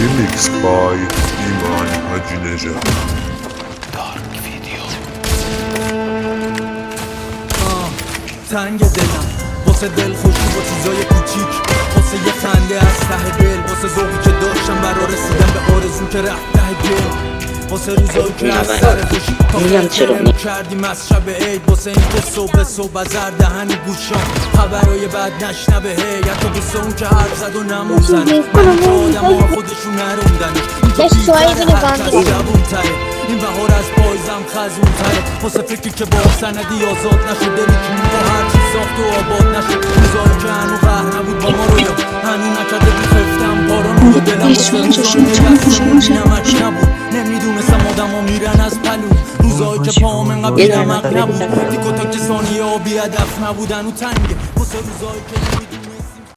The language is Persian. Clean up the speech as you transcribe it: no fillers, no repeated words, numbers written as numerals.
Remixed by ایمان حاجی نژاد. تنگ دلم واسه دل خوشی با چیزای کوچیک، واسه یه خنده از ته دل، واسه ذوقی که داشتم برا رسیدن به آرزو که رفت ته دل، واسه روزایی که از سر خوشی تا خیلی کردیم از شب عید، واسه این که صبح بزر دهنی گوشام خبرای بد نشنبه هی، حتی واسه اون که حرف زد و نموزن من که آدم ها خودشون نروندن این بهار از پایزم خزون تره، واسه فکری که با سندی آزاد نشد، دلی که با هر چی ساخت و آباد نشد، روزایی که هنو قهر نبود با ما رو یا هنو نکرده بیخفتم پاران رو دلم واسه روزایی دستمون بی نمک نبود، نمیدونستم آدم ها میرن از پلو، روزایی که پاهم انقدر بی نمک نبود، دیکو تا که ثانیه ها بی هدف نبودن و تنگه، واسه روزایی که